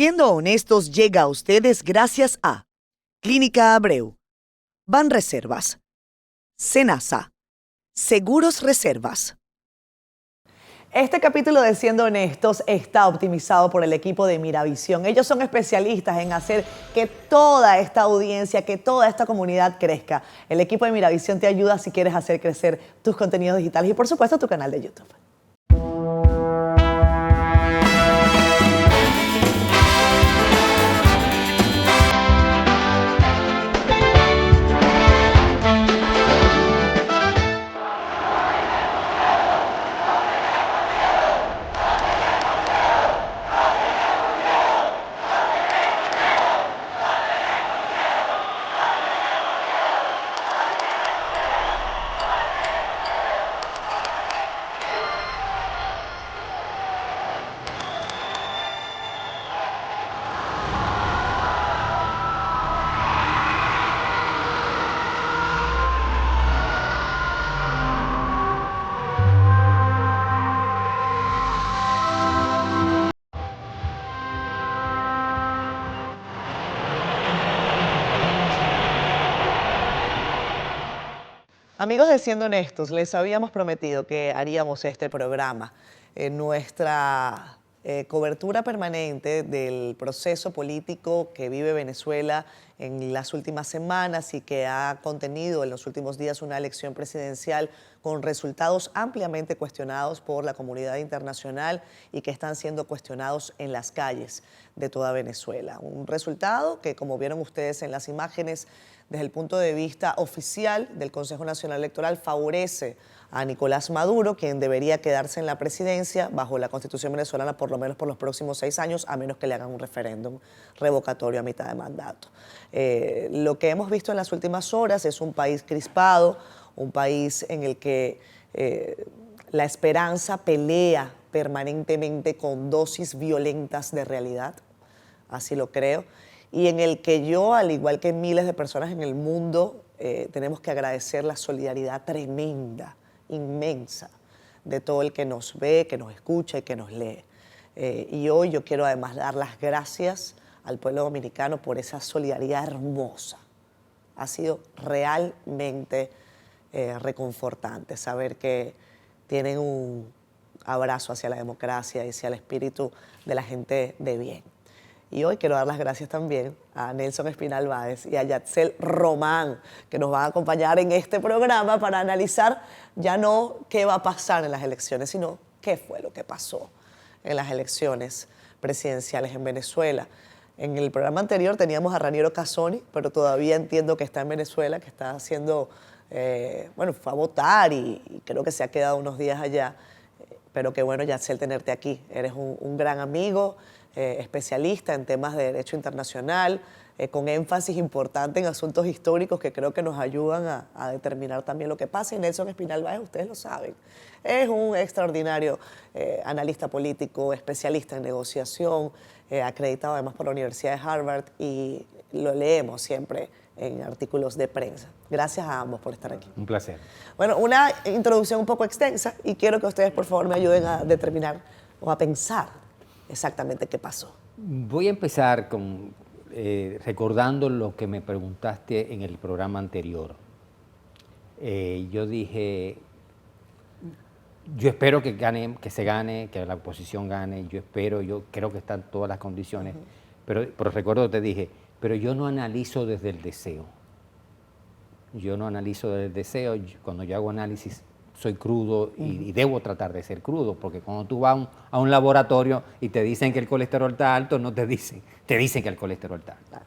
Siendo Honestos llega a ustedes gracias a Clínica Abreu, Banreservas, Senasa, Seguros Reservas. Este capítulo de Siendo Honestos está optimizado por el equipo de Miravisión. Ellos son especialistas en hacer que toda esta audiencia, que toda esta comunidad crezca. El equipo de Miravisión te ayuda si quieres hacer crecer tus contenidos digitales y, por supuesto, tu canal de YouTube. Amigos de Siendo Honestos, les habíamos prometido que haríamos este programa en nuestra cobertura permanente del proceso político que vive Venezuela en las últimas semanas y que ha contenido en los últimos días una elección presidencial con resultados ampliamente cuestionados por la comunidad internacional y que están siendo cuestionados en las calles de toda Venezuela. Un resultado que, como vieron ustedes en las imágenes, desde el punto de vista oficial del Consejo Nacional Electoral, favorece a Nicolás Maduro, quien debería quedarse en la presidencia bajo la Constitución venezolana por lo menos por los próximos 6 años, a menos que le hagan un referéndum revocatorio a mitad de mandato. Lo que hemos visto en las últimas horas es un país crispado, un país en el que la esperanza pelea permanentemente con dosis violentas de realidad, así lo creo, y en el que yo, al igual que miles de personas en el mundo, tenemos que agradecer la solidaridad tremenda, inmensa, de todo el que nos ve, que nos escucha y que nos lee. Y hoy yo quiero además dar las gracias al pueblo dominicano por esa solidaridad hermosa. Ha sido realmente reconfortante saber que tienen un abrazo hacia la democracia y hacia el espíritu de la gente de bien. Y hoy quiero dar las gracias también a Nelson Espinal Báez y a Yatsel Román, que nos van a acompañar en este programa para analizar ya no qué va a pasar en las elecciones, sino qué fue lo que pasó en las elecciones presidenciales en Venezuela. En el programa anterior teníamos a Raniero Casoni, pero todavía entiendo que está en Venezuela, que está haciendo, bueno, fue a votar y creo que se ha quedado unos días allá. Pero qué bueno, Yatsel, tenerte aquí. Eres un gran amigo, especialista en temas de derecho internacional, con énfasis importante en asuntos históricos que creo que nos ayudan a determinar también lo que pasa. Y Nelson Espinal Báez, ustedes lo saben, es un extraordinario analista político, especialista en negociación, acreditado además por la Universidad de Harvard, y lo leemos siempre en artículos de prensa. Gracias a ambos por estar aquí. Un placer. Bueno, una introducción un poco extensa y quiero que ustedes por favor me ayuden a determinar o a pensar exactamente qué pasó. Voy a empezar con, recordando lo que me preguntaste en el programa anterior. Yo dije, yo espero que gane, que se gane, que la oposición gane, yo creo que están todas las condiciones, pero recuerdo que te dije, pero yo no analizo desde el deseo. Yo no analizo desde el deseo, cuando yo hago análisis soy crudo y debo tratar de ser crudo, porque cuando tú vas a un laboratorio y te dicen que el colesterol está alto, no te dicen que el colesterol está alto.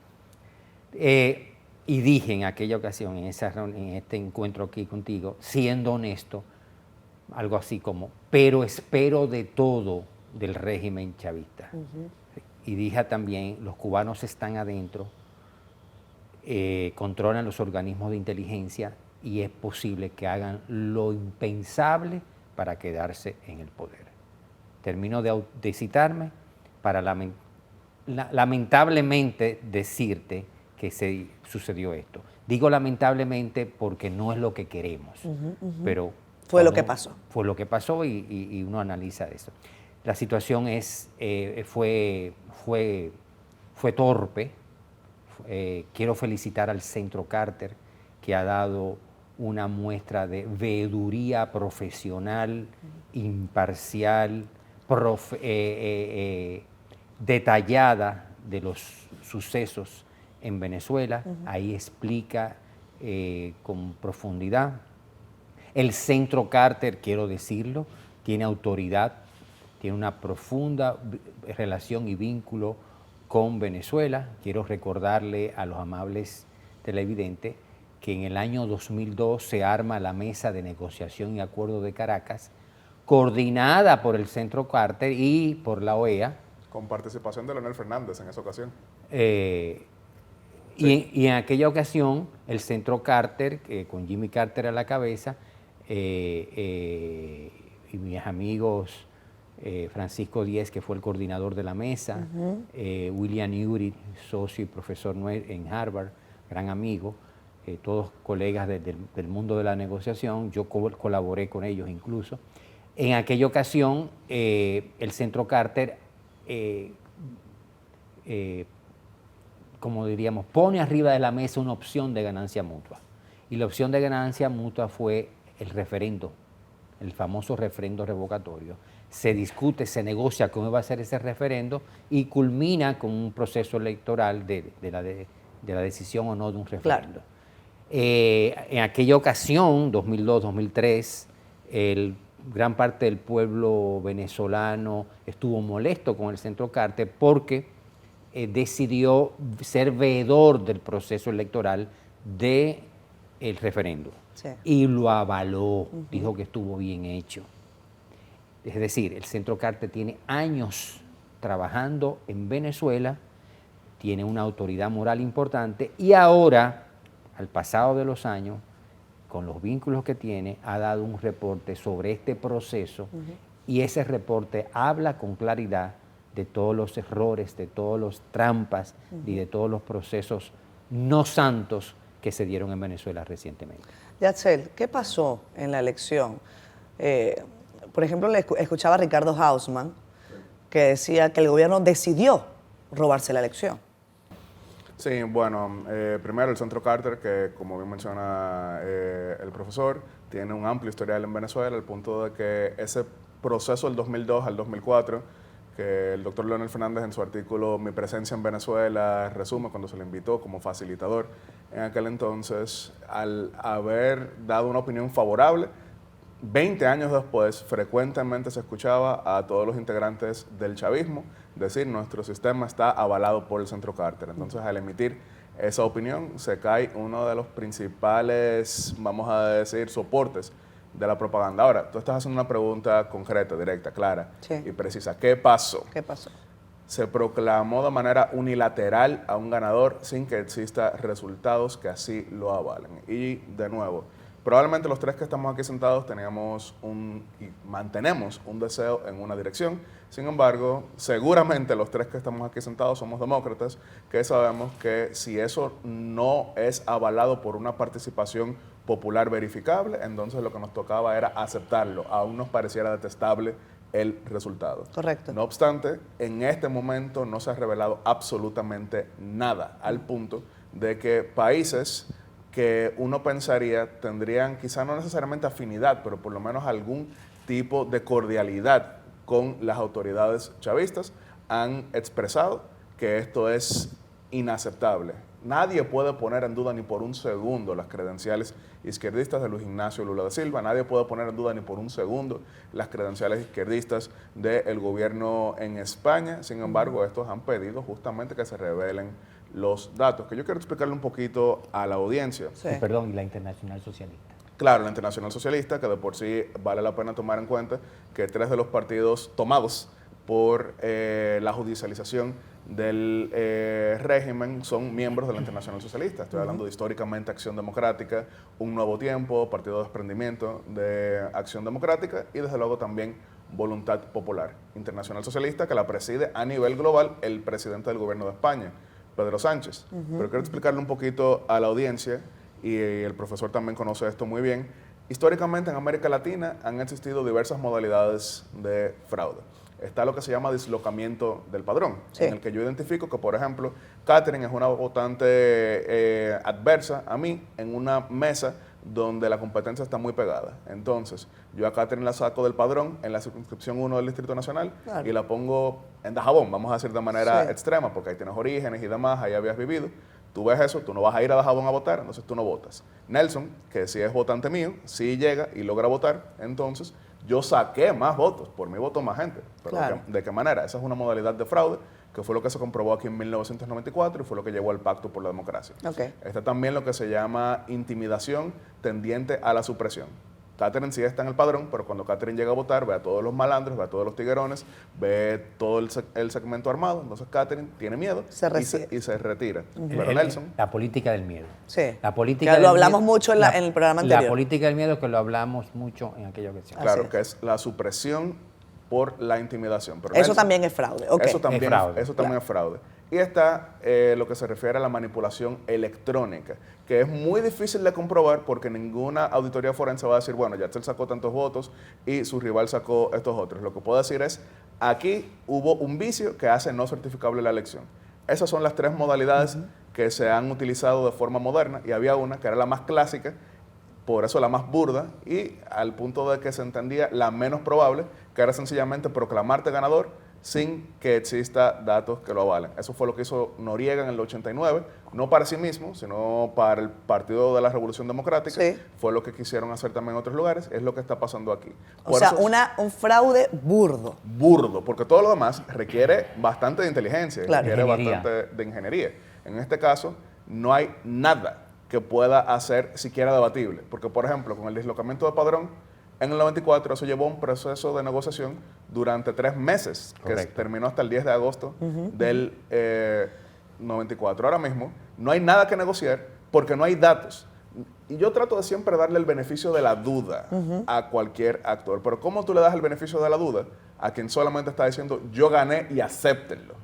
Y dije en aquella ocasión, en este encuentro aquí contigo, siendo honesto, algo así como, pero espero de todo del régimen chavista. Y dije también, los cubanos están adentro, controlan los organismos de inteligencia y es posible que hagan lo impensable para quedarse en el poder. Termino de citarme para lamentablemente decirte que sucedió esto. Digo lamentablemente porque no es lo que queremos, pero fue lo que pasó. Fue lo que pasó y uno analiza eso. La situación fue torpe. Quiero felicitar al Centro Carter, que ha dado una muestra de veeduría profesional, imparcial, detallada de los sucesos en Venezuela. Ahí explica con profundidad. El Centro Carter, quiero decirlo, tiene autoridad, tiene una profunda relación y vínculo con Venezuela. Quiero recordarle a los amables televidentes que en el año 2002 se arma la Mesa de Negociación y Acuerdo de Caracas, coordinada por el Centro Carter y por la OEA. Con participación de Leonel Fernández en esa ocasión. Sí. Y en aquella ocasión, el Centro Carter, con Jimmy Carter a la cabeza, y mis amigos Francisco Díez, que fue el coordinador de la mesa, William Ury, socio y profesor en Harvard, gran amigo, todos colegas del mundo de la negociación. Yo colaboré con ellos incluso. En aquella ocasión, el Centro Carter, como diríamos, pone arriba de la mesa una opción de ganancia mutua. Y la opción de ganancia mutua fue el referendo, el famoso referendo revocatorio. Se discute, se negocia cómo va a ser ese referendo y culmina con un proceso electoral de la decisión o no de un referendo. Claro. En aquella ocasión, 2002-2003, gran parte del pueblo venezolano estuvo molesto con el Centro Carter porque decidió ser veedor del proceso electoral del referendo. Sí. Y lo avaló, dijo que estuvo bien hecho. Es decir, el Centro Carter tiene años trabajando en Venezuela, tiene una autoridad moral importante y ahora, al pasado de los años, con los vínculos que tiene, ha dado un reporte sobre este proceso y ese reporte habla con claridad de todos los errores, de todas las trampas y de todos los procesos no santos que se dieron en Venezuela recientemente. Yatzel, ¿qué pasó en la elección? Por ejemplo, le escuchaba a Ricardo Hausmann, que decía que el gobierno decidió robarse la elección. Sí, bueno, primero el Centro Carter, que como bien menciona el profesor, tiene un amplio historial en Venezuela, al punto de que ese proceso del 2002 al 2004, que el doctor Leonel Fernández en su artículo Mi presencia en Venezuela resume cuando se le invitó como facilitador en aquel entonces, al haber dado una opinión favorable, 20 años después frecuentemente se escuchaba a todos los integrantes del chavismo decir nuestro sistema está avalado por el Centro Carter. Entonces, al emitir esa opinión se cae uno de los principales, vamos a decir, soportes de la propaganda. Ahora, tú estás haciendo una pregunta concreta, directa, clara y precisa. ¿Qué pasó? ¿Qué pasó? Se proclamó de manera unilateral a un ganador sin que exista resultados que así lo avalen. Y, de nuevo, probablemente los tres que estamos aquí sentados teníamos y mantenemos un deseo en una dirección. Sin embargo, seguramente los tres que estamos aquí sentados somos demócratas, que sabemos que si eso no es avalado por una participación popular verificable, entonces lo que nos tocaba era aceptarlo, aún nos pareciera detestable el resultado. Correcto. No obstante, en este momento no se ha revelado absolutamente nada, al punto de que países que uno pensaría tendrían quizá no necesariamente afinidad, pero por lo menos algún tipo de cordialidad con las autoridades chavistas, han expresado que esto es inaceptable. Nadie puede poner en duda ni por un segundo las credenciales izquierdistas de Luis Ignacio Lula da Silva, nadie puede poner en duda ni por un segundo las credenciales izquierdistas del gobierno en España. Sin embargo, estos han pedido justamente que se revelen los datos, que yo quiero explicarle un poquito a la audiencia. Sí. Perdón, y la Internacional Socialista. Claro, la Internacional Socialista, que de por sí vale la pena tomar en cuenta que tres de los partidos tomados por la judicialización del régimen son miembros de la Internacional Socialista. Estoy hablando de históricamente Acción Democrática, Un Nuevo Tiempo, Partido de Desprendimiento de Acción Democrática y desde luego también Voluntad Popular. Internacional Socialista que la preside a nivel global el presidente del gobierno de España, Pedro Sánchez. Pero quiero explicarle un poquito a la audiencia, y el profesor también conoce esto muy bien. Históricamente en América Latina han existido diversas modalidades de fraude. está lo que se llama dislocamiento del padrón, Sí. en el que yo identifico que, por ejemplo, Catherine es una votante adversa a mí en una mesa donde la competencia está muy pegada. Entonces, yo a Catherine la saco del padrón en la circunscripción 1 del Distrito Nacional Claro. y la pongo en Dajabón, vamos a decir de manera Sí. extrema, porque ahí tienes orígenes y demás, ahí habías vivido. Tú ves eso, tú no vas a ir a Dajabón a votar, entonces tú no votas. Nelson, que sí es votante mío, sí llega y logra votar, entonces yo saqué más votos, por mí votó más gente. Pero Claro. ¿de qué manera? Esa es una modalidad de fraude, que fue lo que se comprobó aquí en 1994 y fue lo que llevó al Pacto por la Democracia. Ok. Está también lo que se llama intimidación tendiente a la supresión. Catherine sí está en el padrón, pero cuando Catherine llega a votar, ve a todos los malandros, ve a todos los tiguerones, ve todo el segmento armado, entonces Catherine tiene miedo y se retira. Pero Nelson, La política del miedo. Sí. La política Que del lo hablamos miedo- mucho en el programa anterior. La política del miedo que lo hablamos mucho en aquella ocasión. Así claro, es. que es la supresión por la intimidación. Pero Eso Nelson, también es fraude. Ok. Eso también, Es fraude. eso también es fraude. Y está lo que se refiere a la manipulación electrónica, que es muy difícil de comprobar porque ninguna auditoría forense va a decir, bueno, Yatzel sacó tantos votos y su rival sacó estos otros. Lo que puedo decir es, aquí hubo un vicio que hace no certificable la elección. Esas son las tres modalidades que se han utilizado de forma moderna y había una que era la más clásica, por eso la más burda y al punto de que se entendía la menos probable, que era sencillamente proclamarte ganador sin que exista datos que lo avalen. Eso fue lo que hizo Noriega en el 89, no para sí mismo, sino para el Partido de la Revolución Democrática. Sí. Fue lo que quisieron hacer también en otros lugares, es lo que está pasando aquí. O Por sea, eso es un fraude burdo. burdo, porque todo lo demás requiere bastante de inteligencia, Claro. requiere Ingeniería. bastante de ingeniería. En este caso, no hay nada que pueda hacer siquiera debatible, porque por ejemplo, con el dislocamiento de padrón, en el 94 eso llevó un proceso de negociación durante 3 meses, que Correcto. terminó hasta el 10 de agosto del 94. Ahora mismo no hay nada que negociar porque no hay datos. Y yo trato de siempre darle el beneficio de la duda a cualquier actor. Pero ¿cómo tú le das el beneficio de la duda a quien solamente está diciendo yo gané y acéptenlo?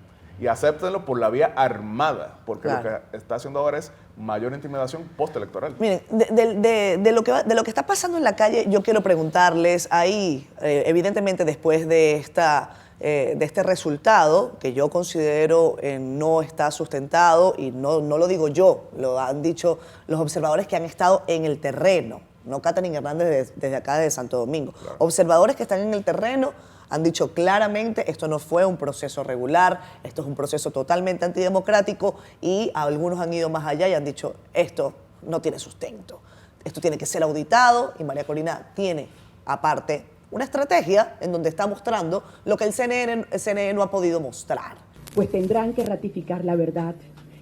Y acéptenlo por la vía armada, porque Claro. lo que está haciendo ahora es mayor intimidación postelectoral. Miren, de lo que está pasando en la calle, yo quiero preguntarles ahí, evidentemente después de este resultado, que yo considero no está sustentado, y no lo digo yo, lo han dicho los observadores que han estado en el terreno, no Catherine Hernández desde acá de Santo Domingo. Claro. Observadores que están en el terreno han dicho claramente esto no fue un proceso regular, esto es un proceso totalmente antidemocrático y algunos han ido más allá y han dicho esto no tiene sustento, esto tiene que ser auditado y María Corina tiene aparte una estrategia en donde está mostrando lo que el CNE no ha podido mostrar. Pues tendrán que ratificar la verdad.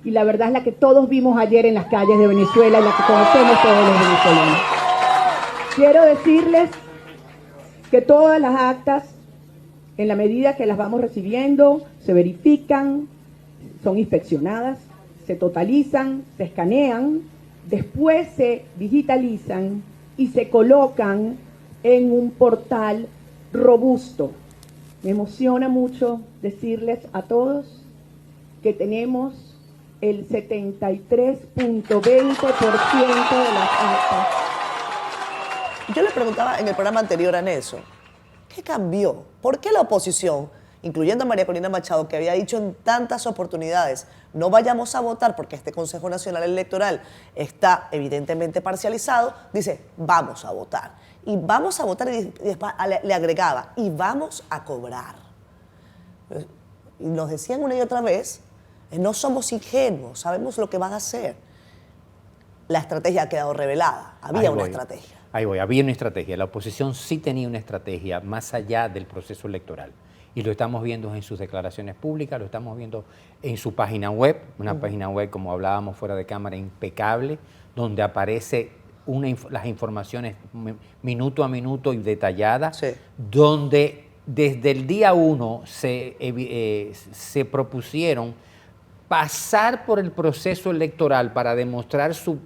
Y la verdad es la que todos vimos ayer en las calles de Venezuela y la que conocemos todos los venezolanos. Quiero decirles que todas las actas, en la medida que las vamos recibiendo, se verifican, son inspeccionadas, se totalizan, se escanean, después se digitalizan y se colocan en un portal robusto. Me emociona mucho decirles a todos que tenemos el 73.20% de las actas. Yo le preguntaba en el programa anterior a Nelson, ¿qué cambió? ¿Por qué la oposición, incluyendo a María Corina Machado, que había dicho en tantas oportunidades, no vayamos a votar porque este Consejo Nacional Electoral está evidentemente parcializado, dice, vamos a votar? Y vamos a votar y después le agregaba, y vamos a cobrar. Y nos decían una y otra vez, no somos ingenuos, sabemos lo que van a hacer. La estrategia ha quedado revelada, había Ahí una voy. estrategia. Ahí voy, había una estrategia. La oposición sí tenía una estrategia más allá del proceso electoral. Y lo estamos viendo en sus declaraciones públicas, lo estamos viendo en su página web, una página web, como hablábamos fuera de cámara, impecable, donde aparece las informaciones minuto a minuto y detalladas, Sí. donde desde el día 1 se propusieron pasar por el proceso electoral para demostrar su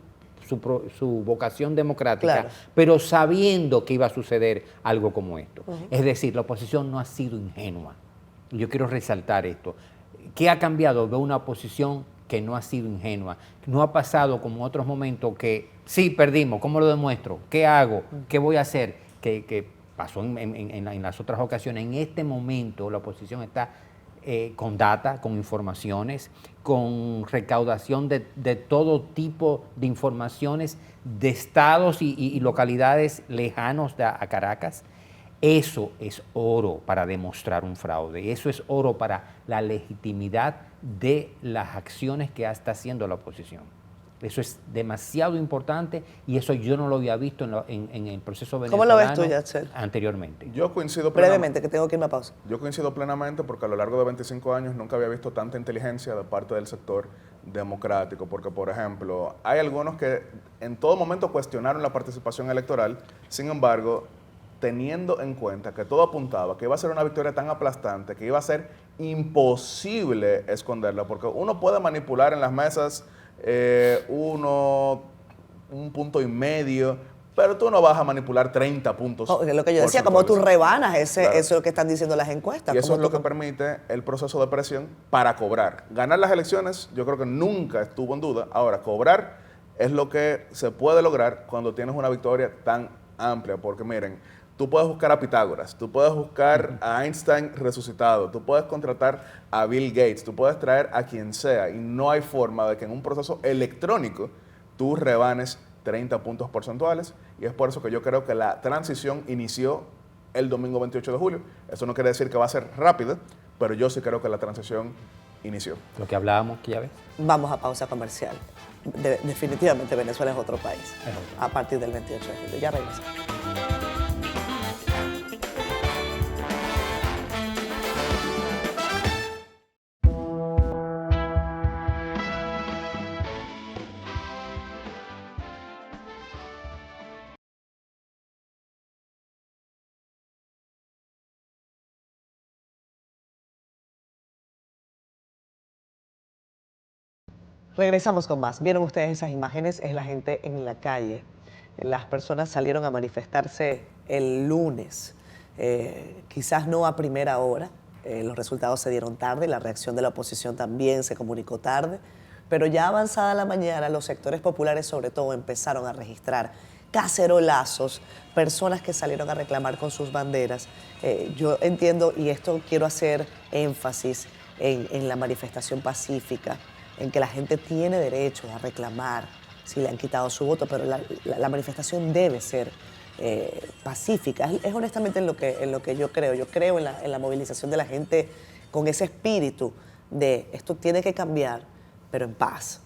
vocación democrática, Claro. pero sabiendo que iba a suceder algo como esto. Es decir, la oposición no ha sido ingenua. Yo quiero resaltar esto. ¿Qué ha cambiado? Veo una oposición que no ha sido ingenua. No ha pasado como en otros momentos que, sí, perdimos, ¿cómo lo demuestro? ¿Qué hago? ¿Qué voy a hacer? Que pasó en las otras ocasiones. En este momento la oposición está con data, con informaciones, con recaudación de todo tipo de informaciones de estados y localidades lejanos a Caracas. Eso es oro para demostrar un fraude, eso es oro para la legitimidad de las acciones que está haciendo la oposición. Eso es demasiado importante y eso yo no lo había visto en el proceso venezolano. ¿Cómo lo ves tú, Yatzel? Anteriormente. Yo coincido Brevemente, que tengo que irme a pausa. Yo coincido plenamente porque a lo largo de 25 años nunca había visto tanta inteligencia de parte del sector democrático, porque por ejemplo, hay algunos que en todo momento cuestionaron la participación electoral, sin embargo, teniendo en cuenta que todo apuntaba que iba a ser una victoria tan aplastante, que iba a ser imposible esconderla, porque uno puede manipular en las mesas un punto y medio, pero tú no vas a manipular 30 puntos. Es lo que yo decía, como tú rebanas, Claro. eso es lo que están diciendo las encuestas. Y eso es lo que tú... permite el proceso de presión para cobrar. Ganar las elecciones yo creo que nunca estuvo en duda. Ahora, cobrar es lo que se puede lograr cuando tienes una victoria tan amplia, porque miren, tú puedes buscar a Pitágoras, tú puedes buscar a Einstein resucitado, tú puedes contratar a Bill Gates, tú puedes traer a quien sea y no hay forma de que en un proceso electrónico tú rebanes 30 puntos porcentuales y es por eso que yo creo que la transición inició el domingo 28 de julio. Eso no quiere decir que va a ser rápida, pero yo sí creo que la transición inició. Lo que hablábamos, que ya ves. Vamos a pausa comercial. Definitivamente Venezuela es otro país Es otro. a partir del 28 de julio. Ya regresamos. Regresamos con más. ¿Vieron ustedes esas imágenes? Es la gente en la calle. Las personas salieron a manifestarse el lunes, quizás no a primera hora. Los resultados se dieron tarde, la reacción de la oposición también se comunicó tarde, pero ya avanzada la mañana, los sectores populares sobre todo empezaron a registrar cacerolazos, personas que salieron a reclamar con sus banderas. Yo entiendo, y esto quiero hacer énfasis en la manifestación pacífica, en que la gente tiene derecho a reclamar si le han quitado su voto, pero la manifestación debe ser pacífica. Es honestamente en lo que yo creo. Yo creo en la movilización de la gente con ese espíritu de esto tiene que cambiar, pero en paz.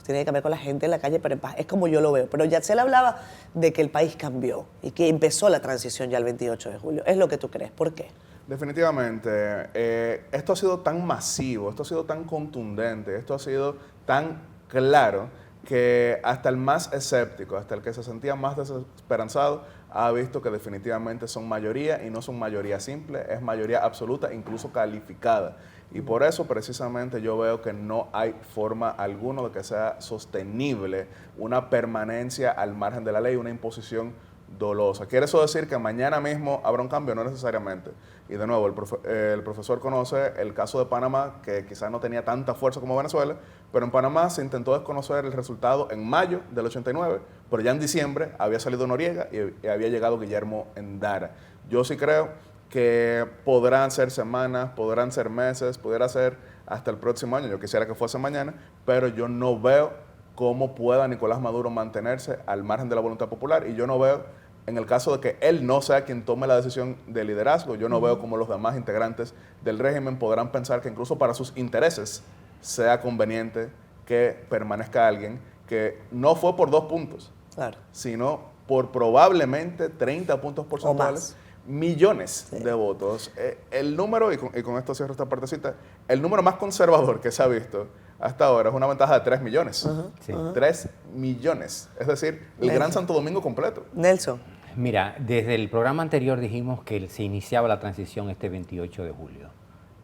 Tiene que cambiar con la gente en la calle, pero en paz. Es como yo lo veo. Pero Yatzel hablaba de que el país cambió y que empezó la transición ya el 28 de julio. ¿Es lo que tú crees? ¿Por qué? Definitivamente, esto ha sido tan masivo, esto ha sido tan contundente, esto ha sido tan claro que hasta el más escéptico, hasta el que se sentía más desesperanzado, ha visto que definitivamente son mayoría y no son mayoría simple, es mayoría absoluta, incluso calificada. Y por eso precisamente yo veo que no hay forma alguna de que sea sostenible una permanencia al margen de la ley, una imposición dolosa. ¿Quiere eso decir que mañana mismo habrá un cambio? No necesariamente. Y de nuevo, el profesor conoce el caso de Panamá, que quizás no tenía tanta fuerza como Venezuela, pero en Panamá se intentó desconocer el resultado en mayo del 89, pero ya en diciembre había salido Noriega y había llegado Guillermo Endara. Yo sí creo que podrán ser semanas, podrán ser meses, pudiera ser hasta el próximo año. Yo quisiera que fuese mañana, pero yo no veo cómo pueda Nicolás Maduro mantenerse al margen de la voluntad popular y yo no veo, en el caso de que él no sea quien tome la decisión de liderazgo, yo no veo cómo los demás integrantes del régimen podrán pensar que incluso para sus intereses sea conveniente que permanezca alguien que no fue por 2 puntos, Claro. sino por probablemente 30 puntos porcentuales, millones de votos. El número, y con esto cierro esta partecita, el número más conservador que se ha visto hasta ahora es una ventaja de 3 millones. Sí. 3 millones. Es decir, el Gran Santo Domingo completo. Nelson. Mira, desde el programa anterior dijimos que se iniciaba la transición este 28 de julio.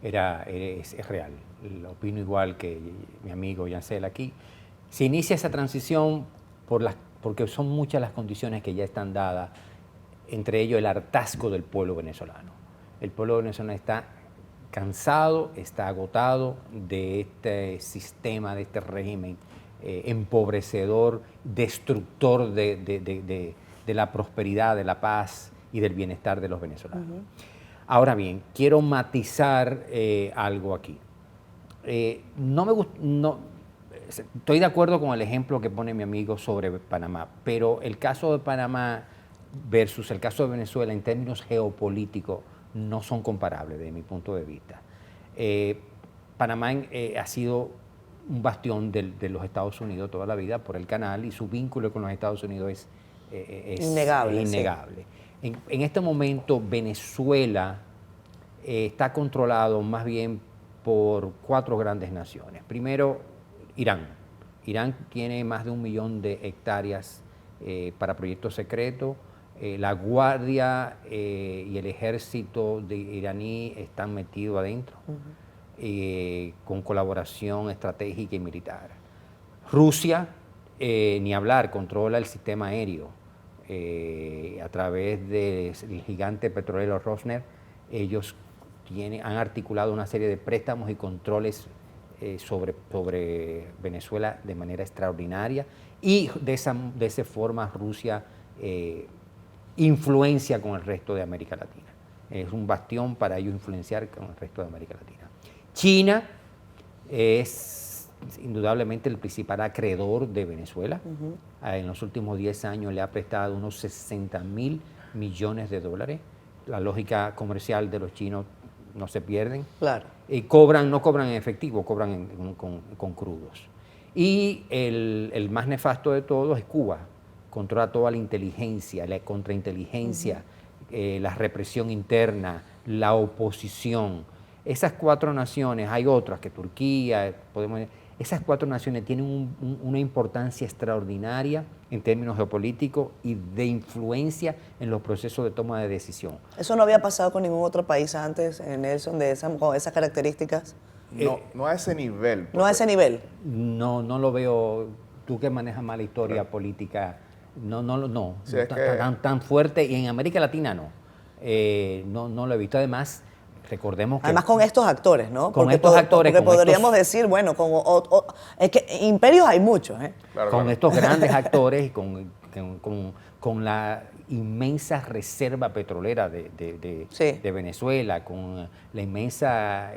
Es real. Lo opino igual que mi amigo Yatzel aquí. Se inicia esa transición porque son muchas las condiciones que ya están dadas, entre ellos el hartazgo del pueblo venezolano. El pueblo venezolano está cansado, está agotado de este sistema, de este régimen empobrecedor, destructor de la prosperidad, de la paz y del bienestar de los venezolanos. Ahora bien, quiero matizar algo aquí. Estoy de acuerdo con el ejemplo que pone mi amigo sobre Panamá, pero el caso de Panamá versus el caso de Venezuela en términos geopolíticos no son comparables desde mi punto de vista. Panamá ha sido un bastión de los Estados Unidos toda la vida por el canal y su vínculo con los Estados Unidos es innegable. innegable. Sí. En este momento Venezuela está controlado más bien por 4 grandes naciones. Primero, Irán. Irán tiene más de 1 millón de hectáreas para proyectos secretos. La Guardia y el ejército iraní están metidos adentro, con colaboración estratégica y militar. Rusia, ni hablar, controla el sistema aéreo a través del gigante petrolero Rosneft. Ellos han articulado una serie de préstamos y controles sobre Venezuela de manera extraordinaria, y de esa forma Rusia influencia con el resto de América Latina. Es un bastión para ellos influenciar con el resto de América Latina. China es indudablemente el principal acreedor de Venezuela. En los últimos 10 años le ha prestado unos 60.000 millones de dólares. La lógica comercial de los chinos no se pierden. Claro. Y no cobran en efectivo, cobran con crudos. Y el más nefasto de todos es Cuba. Controla toda la inteligencia, la contrainteligencia, la represión interna, la oposición. Esas 4 naciones, hay otras que Turquía, esas 4 naciones tienen una importancia extraordinaria en términos geopolíticos y de influencia en los procesos de toma de decisión. ¿Eso no había pasado con ningún otro país antes, Nelson, con esas características? No a ese nivel. No a ese nivel. No lo veo. Tú que manejas más la historia política, no Sí, tan fuerte, y en América Latina no lo he visto. Además, recordemos que... Además con estos actores, ¿no? Con estos actores. Porque podríamos decir, bueno, es que imperios hay muchos, ¿eh? Claro. Estos grandes actores y con la inmensa reserva petrolera de Venezuela, con la inmensa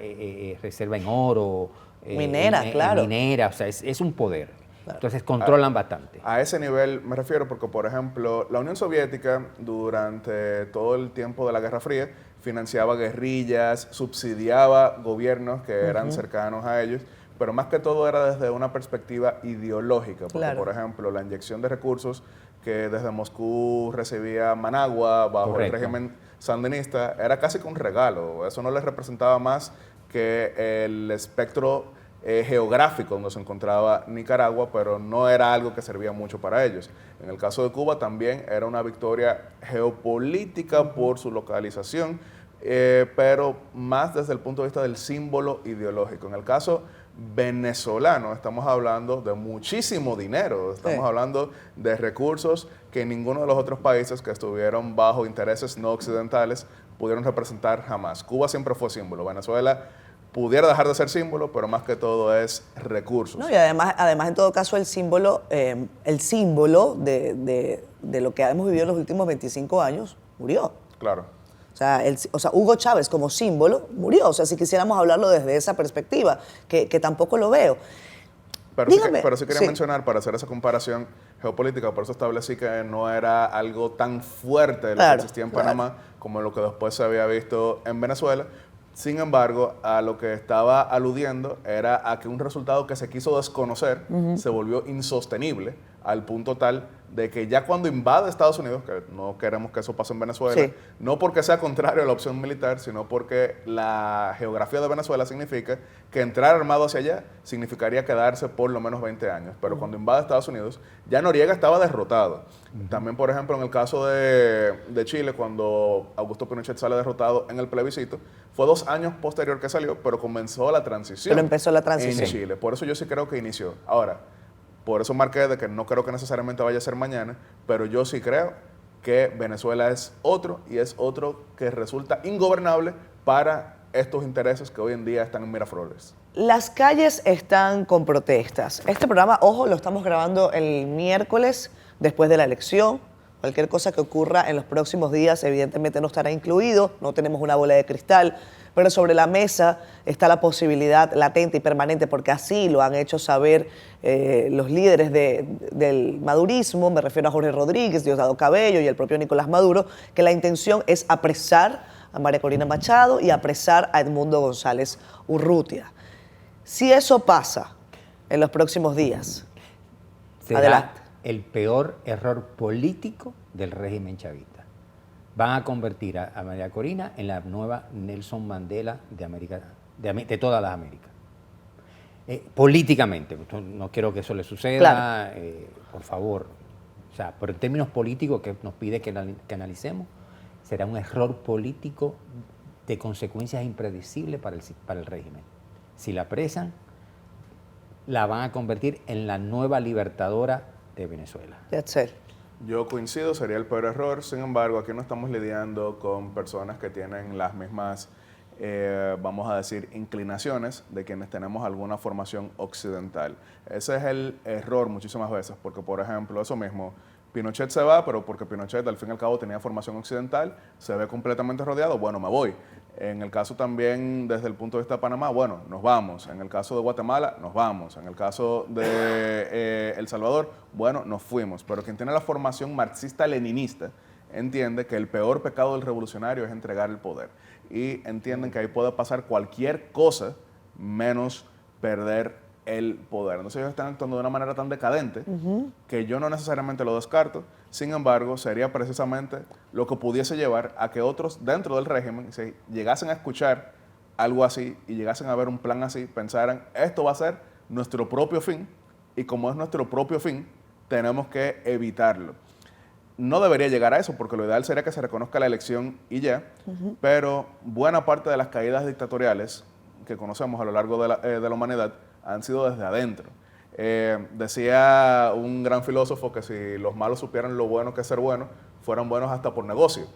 reserva en oro. Minera, claro. Minera, o sea, es un poder. Claro. Entonces controlan bastante. A ese nivel me refiero porque, por ejemplo, la Unión Soviética durante todo el tiempo de la Guerra Fría financiaba guerrillas, subsidiaba gobiernos que eran cercanos a ellos, pero más que todo era desde una perspectiva ideológica, porque, claro, por ejemplo, la inyección de recursos que desde Moscú recibía Managua bajo Correcto. El régimen sandinista era casi que un regalo. Eso no les representaba más que el espectro geográfico donde se encontraba Nicaragua, pero no era algo que servía mucho para ellos. En el caso de Cuba también era una victoria geopolítica por su localización, pero más desde el punto de vista del símbolo ideológico. En el caso venezolano estamos hablando de muchísimo dinero, estamos hablando de recursos que ninguno de los otros países que estuvieron bajo intereses no occidentales pudieron representar jamás. Cuba siempre fue símbolo, Venezuela pudiera dejar de ser símbolo, pero más que todo es recursos. No, y además en todo caso el símbolo de lo que hemos vivido en los últimos 25 años murió. Claro. O sea, Hugo Chávez como símbolo murió. O sea, si quisiéramos hablarlo desde esa perspectiva, que tampoco lo veo. Pero sí quería mencionar, para hacer esa comparación geopolítica, por eso establecí que no era algo tan fuerte lo que existía en Panamá como lo que después se había visto en Venezuela. Sin embargo, a lo que estaba aludiendo era a que un resultado que se quiso desconocer se volvió insostenible al punto tal de que ya cuando invade Estados Unidos, que no queremos que eso pase en Venezuela, no porque sea contrario a la opción militar, sino porque la geografía de Venezuela significa que entrar armado hacia allá significaría quedarse por lo menos 20 años. Pero cuando invade Estados Unidos, ya Noriega estaba derrotado. También, por ejemplo, en el caso de Chile, cuando Augusto Pinochet sale derrotado en el plebiscito, fue 2 años posterior que salió, pero comenzó la transición. Pero empezó la transición. En Chile. Por eso yo sí creo que inició. Ahora, por eso marqué de que no creo que necesariamente vaya a ser mañana, pero yo sí creo que Venezuela es otro, y es otro que resulta ingobernable para estos intereses que hoy en día están en Miraflores. Las calles están con protestas. Este programa, ojo, lo estamos grabando el miércoles después de la elección. Cualquier cosa que ocurra en los próximos días evidentemente no estará incluido, no tenemos una bola de cristal, pero sobre la mesa está la posibilidad latente y permanente, porque así lo han hecho saber los líderes del madurismo, me refiero a Jorge Rodríguez, Diosdado Cabello y el propio Nicolás Maduro, que la intención es apresar a María Corina Machado y apresar a Edmundo González Urrutia. Si eso pasa en los próximos días, será adelante. el peor error político del régimen chavista. Van a convertir a María Corina en la nueva Nelson Mandela de América, de todas las Américas. Políticamente, no quiero que eso le suceda, Claro. por favor. O sea, pero en términos políticos que nos pide que analicemos, será un error político de consecuencias impredecibles para el régimen. Si la apresan, la van a convertir en la nueva libertadora de Venezuela. Yatzel. Yo coincido, sería el peor error. Sin embargo, aquí no estamos lidiando con personas que tienen las mismas, vamos a decir, inclinaciones de quienes tenemos alguna formación occidental. Ese es el error muchísimas veces, porque, por ejemplo, eso mismo, Pinochet se va, pero porque Pinochet al fin y al cabo tenía formación occidental, se ve completamente rodeado, bueno, me voy. En el caso también desde el punto de vista de Panamá, bueno, nos vamos. En el caso de Guatemala, nos vamos. En el caso de El Salvador, bueno, nos fuimos. Pero quien tiene la formación marxista-leninista entiende que el peor pecado del revolucionario es entregar el poder. Y entienden que ahí puede pasar cualquier cosa menos perder el poder. Entonces ellos están actuando de una manera tan decadente que yo no necesariamente lo descarto. Sin embargo, sería precisamente lo que pudiese llevar a que otros dentro del régimen, si llegasen a escuchar algo así y llegasen a ver un plan así, pensaran, esto va a ser nuestro propio fin y como es nuestro propio fin, tenemos que evitarlo. No debería llegar a eso, porque lo ideal sería que se reconozca la elección y ya, pero buena parte de las caídas dictatoriales que conocemos a lo largo de la humanidad han sido desde adentro. Decía un gran filósofo que si los malos supieran lo bueno que es ser bueno, fueran buenos hasta por negocio.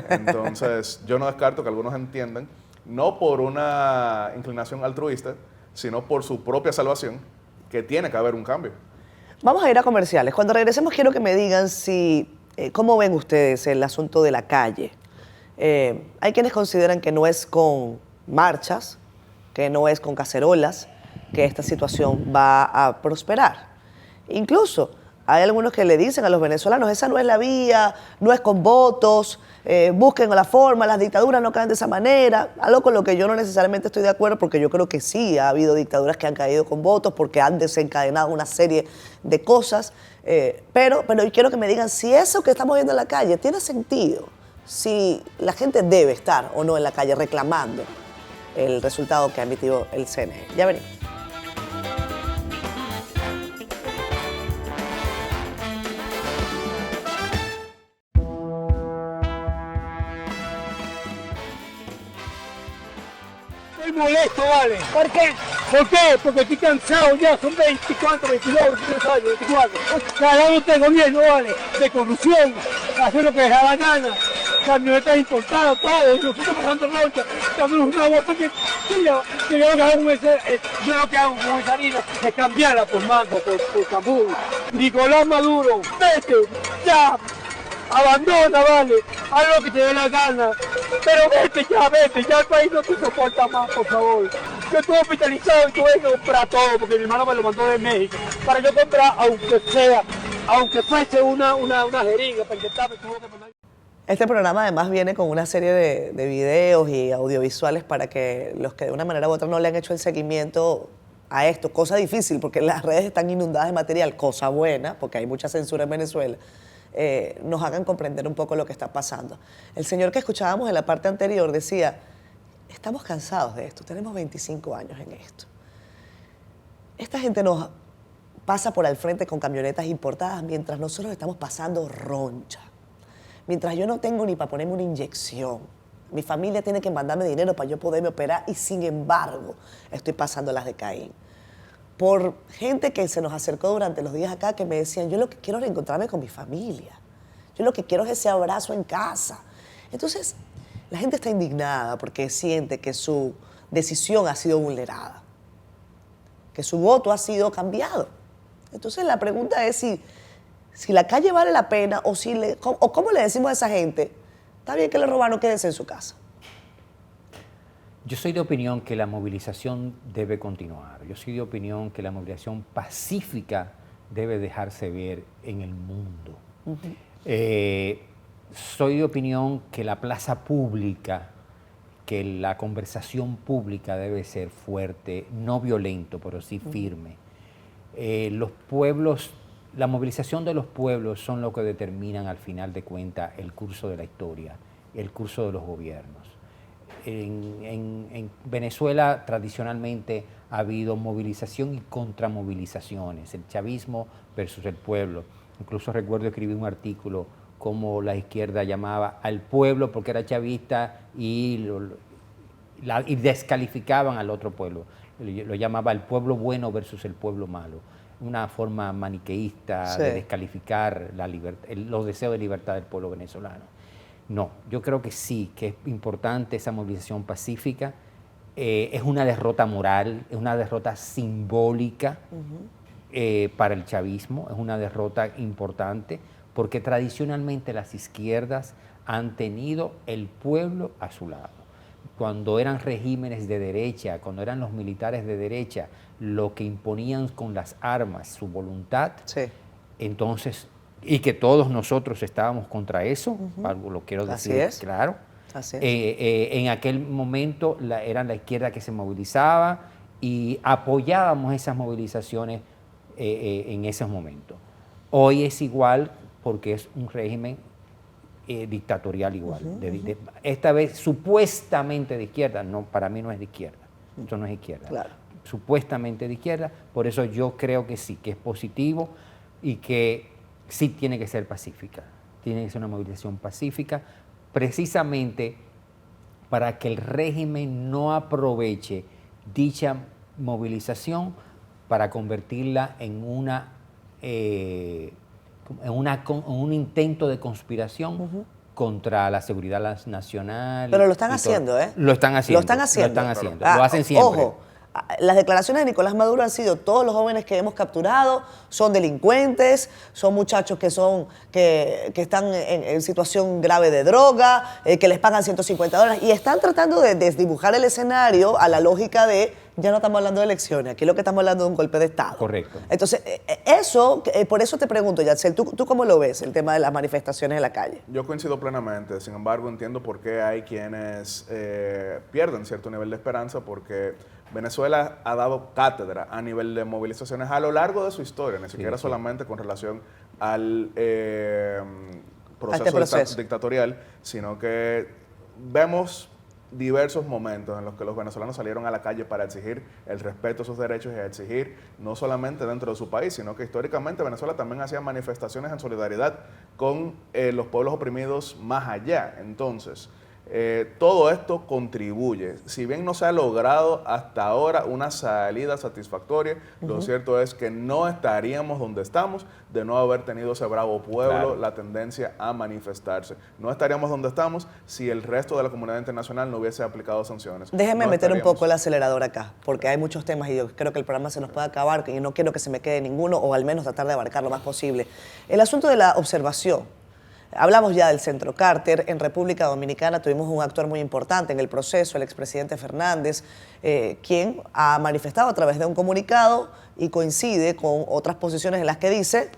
Entonces, yo no descarto que algunos entiendan, no por una inclinación altruista, sino por su propia salvación, que tiene que haber un cambio. Vamos a ir a comerciales. Cuando regresemos quiero que me digan si, cómo ven ustedes el asunto de la calle. Hay quienes consideran que no es con marchas, que no es con cacerolas, que esta situación va a prosperar. Incluso hay algunos que le dicen a los venezolanos, esa no es la vía, no es con votos, busquen la forma, las dictaduras no caen de esa manera, algo con lo que yo no necesariamente estoy de acuerdo, porque yo creo que sí ha habido dictaduras que han caído con votos, porque han desencadenado una serie de cosas, pero yo quiero que me digan si eso que estamos viendo en la calle tiene sentido, si la gente debe estar o no en la calle reclamando el resultado que ha emitido el CNE. Ya venimos. Estoy molesto, vale. ¿Por qué? ¿Por qué? Porque estoy cansado ya, son 24, 22, 23 años, 24. Cada uno este gobierno, vale, de corrupción, hacer lo que les da la gana, camionetas importadas, todo, y nosotros pasando roncha, dándonos una bolsa que yo lo que hago con esa harina es cambiarla por mango, por cambur. Nicolás Maduro, vete, ya, abandona, vale, haz lo que te dé la gana, pero vete, ya el país no te soporta más, por favor. Yo estuve hospitalizado y tuve que comprar todo, porque mi hermano me lo mandó de México, para yo comprar, aunque fuese una jeringa, para intentar, me tuvo que mandar. Este programa además viene con una serie de videos y audiovisuales para que los que de una manera u otra no le han hecho el seguimiento a esto, cosa difícil porque las redes están inundadas de material, cosa buena, porque hay mucha censura en Venezuela, nos hagan comprender un poco lo que está pasando. El señor que escuchábamos en la parte anterior decía, estamos cansados de esto, tenemos 25 años en esto. Esta gente nos pasa por al frente con camionetas importadas mientras nosotros estamos pasando roncha. Mientras yo no tengo ni para ponerme una inyección, mi familia tiene que mandarme dinero para yo poderme operar y sin embargo estoy pasando las de Caín. Por gente que se nos acercó durante los días acá que me decían, yo lo que quiero es reencontrarme con mi familia, yo lo que quiero es ese abrazo en casa. Entonces la gente está indignada porque siente que su decisión ha sido vulnerada, que su voto ha sido cambiado. Entonces la pregunta es si si la calle vale la pena o cómo le decimos a esa gente, está bien que le robaron, quédese en su casa. Yo soy de opinión que la movilización debe continuar. Yo soy de opinión que la movilización pacífica debe dejarse ver en el mundo. Soy de opinión que la plaza pública, que la conversación pública debe ser fuerte, no violento, pero sí firme. Los pueblos, la movilización de los pueblos son lo que determinan al final de cuentas el curso de la historia, el curso de los gobiernos. En Venezuela tradicionalmente ha habido movilización y contramovilizaciones, el chavismo versus el pueblo. Incluso recuerdo escribir un artículo como la izquierda llamaba al pueblo porque era chavista y descalificaban al otro pueblo. Lo llamaba el pueblo bueno versus el pueblo malo. Una forma maniqueísta de descalificar los deseos de libertad del pueblo venezolano. No, yo creo que sí, que es importante esa movilización pacífica. Es una derrota moral, es una derrota simbólica para el chavismo, es una derrota importante porque tradicionalmente las izquierdas han tenido el pueblo a su lado. Cuando eran regímenes de derecha, cuando eran los militares de derecha, lo que imponían con las armas, su voluntad, entonces, y que todos nosotros estábamos contra eso, algo lo quiero decir claro. Así es. En aquel momento era la izquierda que se movilizaba y apoyábamos esas movilizaciones en esos momentos. Hoy es igual porque es un régimen dictatorial igual. Esta vez supuestamente de izquierda, no, para mí no es de izquierda, esto no es izquierda. Claro. Supuestamente de izquierda, por eso yo creo que sí, que es positivo y que sí tiene que ser pacífica, tiene que ser una movilización pacífica, precisamente para que el régimen no aproveche dicha movilización para convertirla en un intento de conspiración contra la seguridad nacional. Pero lo están haciendo, ¿eh? Lo están haciendo. Lo están haciendo. Lo hacen siempre. Ojo, las declaraciones de Nicolás Maduro han sido: todos los jóvenes que hemos capturado son delincuentes, son muchachos que están en situación grave de droga, que les pagan $150, y están tratando de desdibujar el escenario a la lógica de ya no estamos hablando de elecciones, aquí lo que estamos hablando es un golpe de Estado. Correcto. Entonces, por eso te pregunto, Yadsel, ¿tú cómo lo ves, el tema de las manifestaciones en la calle? Yo coincido plenamente, sin embargo entiendo por qué hay quienes pierden cierto nivel de esperanza, porque Venezuela ha dado cátedra a nivel de movilizaciones a lo largo de su historia, ni siquiera solamente con relación al proceso dictatorial, sino que vemos diversos momentos en los que los venezolanos salieron a la calle para exigir el respeto a sus derechos y a exigir no solamente dentro de su país, sino que históricamente Venezuela también hacía manifestaciones en solidaridad con los pueblos oprimidos más allá. Entonces, todo esto contribuye. Si bien no se ha logrado hasta ahora una salida satisfactoria, lo cierto es que no estaríamos donde estamos de no haber tenido ese bravo pueblo, la tendencia a manifestarse. No estaríamos donde estamos si el resto de la comunidad internacional no hubiese aplicado sanciones. Déjenme meter un poco el acelerador acá, porque hay muchos temas y yo creo que el programa se nos puede acabar y no quiero que se me quede ninguno, o al menos tratar de abarcar lo más posible. El asunto de la observación. Hablamos ya del Centro Carter. En República Dominicana tuvimos un actor muy importante en el proceso, el expresidente Fernández, quien ha manifestado a través de un comunicado y coincide con otras posiciones en las que dice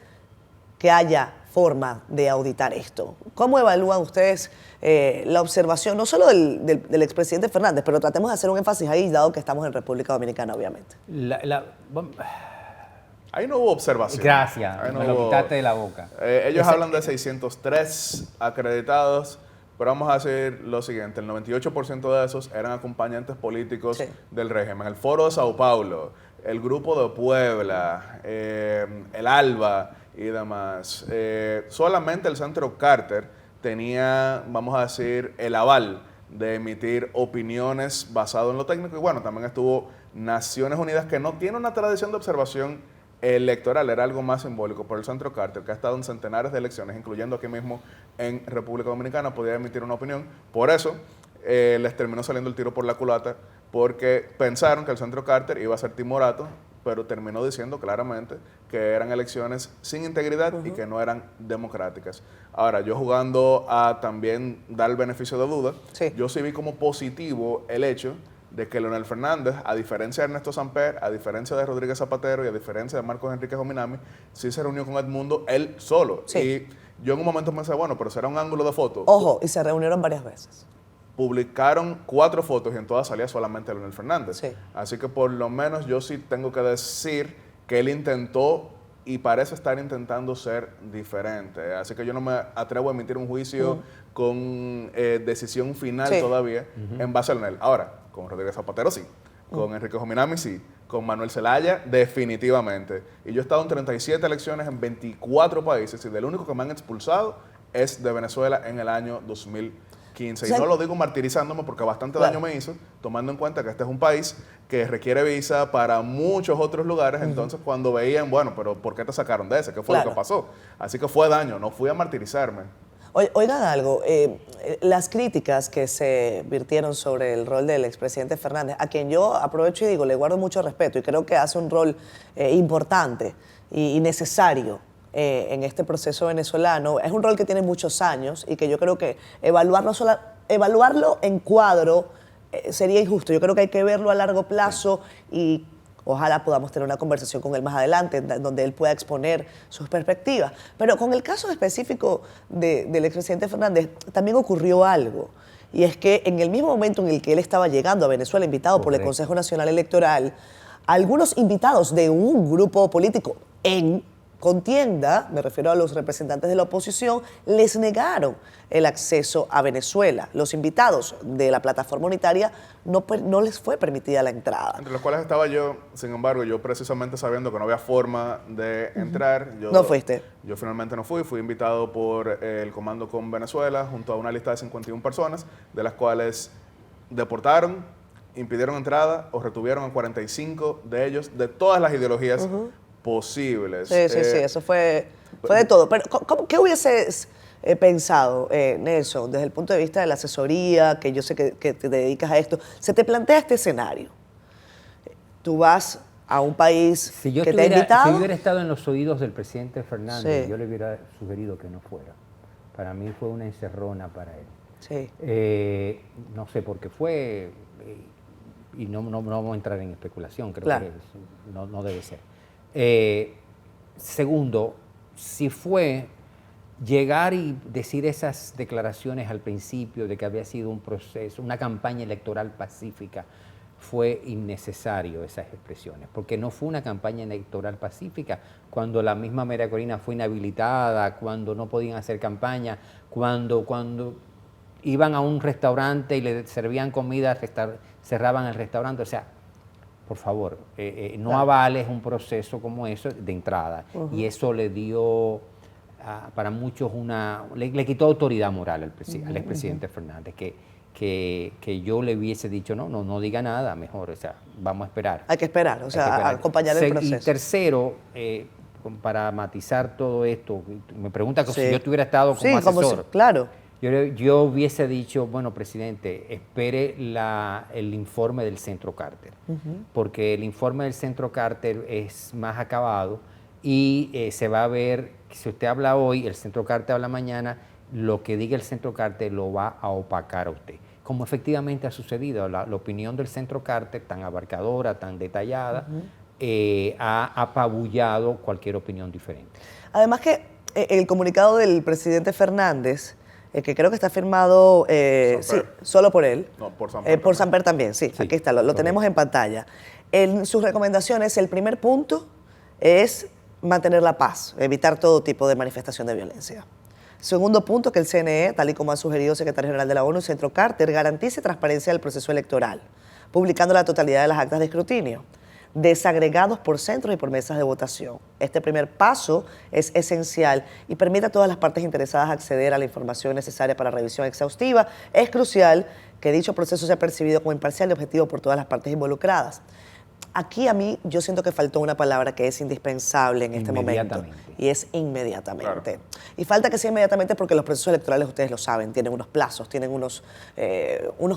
que haya forma de auditar esto. ¿Cómo evalúan ustedes la observación, no solo del expresidente Fernández, pero tratemos de hacer un énfasis ahí, dado que estamos en República Dominicana, obviamente? Ahí no hubo observación. Gracias, me lo quitaste de la boca. Ellos hablan de 603 acreditados, pero vamos a decir lo siguiente: el 98% de esos eran acompañantes políticos del régimen. El Foro de Sao Paulo, el Grupo de Puebla, el ALBA y demás. Solamente el Centro Carter tenía, vamos a decir, el aval de emitir opiniones basado en lo técnico. Y bueno, también estuvo Naciones Unidas, que no tiene una tradición de observación electoral, era algo más simbólico, por el Centro Carter, que ha estado en centenares de elecciones, incluyendo aquí mismo en República Dominicana, podía emitir una opinión. Por eso les terminó saliendo el tiro por la culata, porque pensaron que el Centro Carter iba a ser timorato pero terminó diciendo claramente que eran elecciones sin integridad y que no eran democráticas. Ahora, yo jugando a también dar el beneficio de duda, Sí. yo sí vi como positivo el hecho de que Leonel Fernández, a diferencia de Ernesto Samper, a diferencia de Rodríguez Zapatero y a diferencia de Marcos Enrique Jominami, sí se reunió con Edmundo él solo. Sí. Y yo en un momento pensé, bueno, pero será un ángulo de foto. Ojo, y se reunieron varias veces. Publicaron 4 fotos y en todas salía solamente Leonel Fernández. Sí. Así que por lo menos yo sí tengo que decir que él intentó y parece estar intentando ser diferente. Así que yo no me atrevo a emitir un juicio con decisión final Sí. todavía en base a Leonel. Ahora, con Rodríguez Zapatero sí, con Enrique Jominami sí, con Manuel Zelaya definitivamente. Y yo he estado en 37 elecciones en 24 países y del único que me han expulsado es de Venezuela en el año 2015. O sea, y no lo digo martirizándome porque bastante claro, daño me hizo, tomando en cuenta que este es un país que requiere visa para muchos otros lugares. Entonces, cuando veían, bueno, pero ¿por qué te sacaron de ese? ¿Qué fue lo Claro. que pasó? Así que fue daño, no fui a martirizarme. Oigan algo, las críticas que se virtieron sobre el rol del expresidente Fernández, a quien yo aprovecho y digo, le guardo mucho respeto y creo que hace un rol importante y necesario en este proceso venezolano. Es un rol que tiene muchos años y que yo creo que evaluarlo en cuadro sería injusto. Yo creo que hay que verlo a largo plazo y ojalá podamos tener una conversación con él más adelante, donde él pueda exponer sus perspectivas. Pero con el caso específico del expresidente Fernández, también ocurrió algo. Y es que en el mismo momento en el que él estaba llegando a Venezuela, invitado por el Correcto. Consejo Nacional Electoral, algunos invitados de un grupo político en contienda, me refiero a los representantes de la oposición, les negaron el acceso a Venezuela. Los invitados de la plataforma unitaria no les fue permitida la entrada. Entre los cuales estaba yo, sin embargo, yo precisamente sabiendo que no había forma de entrar. Yo, No fuiste. Yo finalmente no fui invitado por el Comando con Venezuela junto a una lista de 51 personas, de las cuales deportaron, impidieron entrada o retuvieron a 45 de ellos de todas las ideologías posibles. Sí, eso fue de todo. Pero ¿qué hubieses pensado, Nelson, desde el punto de vista de la asesoría, que yo sé que te dedicas a esto? Se te plantea este escenario. Tú vas a un país Si yo, que te ha invitado. si yo hubiera estado en los oídos del presidente Fernández, Sí. yo le hubiera sugerido que no fuera. Para mí fue una encerrona para él. Sí. No sé por qué fue, y no vamos a entrar en especulación, creo Claro. que no debe ser. Segundo, si fue llegar y decir esas declaraciones al principio de que había sido un proceso, una campaña electoral pacífica, fue innecesario esas expresiones, porque no fue una campaña electoral pacífica cuando la misma María Corina fue inhabilitada, cuando no podían hacer campaña, cuando iban a un restaurante y le servían comida, cerraban el restaurante. O sea, por favor, no Claro. avales un proceso como eso de entrada. Y eso le dio, para muchos, le quitó autoridad moral al expresidente Fernández, que yo le hubiese dicho, no diga nada, mejor, o sea, vamos a esperar. Hay que esperar, o Hay sea, que esperar. acompañar el proceso. Y tercero, para matizar todo esto, me pregunta que Sí. si yo hubiera estado como Sí, como asesor. claro. Yo hubiese dicho, bueno, presidente, espere el informe del Centro Carter, porque el informe del Centro Carter es más acabado y se va a ver, si usted habla hoy, el Centro Carter habla mañana, lo que diga el Centro Carter lo va a opacar a usted. Como efectivamente ha sucedido, la opinión del Centro Carter, tan abarcadora, tan detallada, ha apabullado cualquier opinión diferente. Además que el comunicado del presidente Fernández, que creo que está firmado sí, solo por él. No, por Samper por también. Samper también, sí, Sí, aquí está, lo tenemos en pantalla. En sus recomendaciones, el primer punto es mantener la paz, evitar todo tipo de manifestación de violencia. Segundo punto, que el CNE, tal y como ha sugerido el secretario general de la ONU, Centro Carter, garantice transparencia del proceso electoral, publicando la totalidad de las actas de escrutinio, desagregados por centros y por mesas de votación. Este primer paso es esencial y permite a todas las partes interesadas acceder a la información necesaria para revisión exhaustiva. Es crucial que dicho proceso sea percibido como imparcial y objetivo por todas las partes involucradas. Aquí a mí yo siento que faltó una palabra que es indispensable en este momento Inmediatamente. y es inmediatamente. Claro. Y falta que sea inmediatamente porque los procesos electorales, ustedes lo saben, tienen unos plazos, tienen unos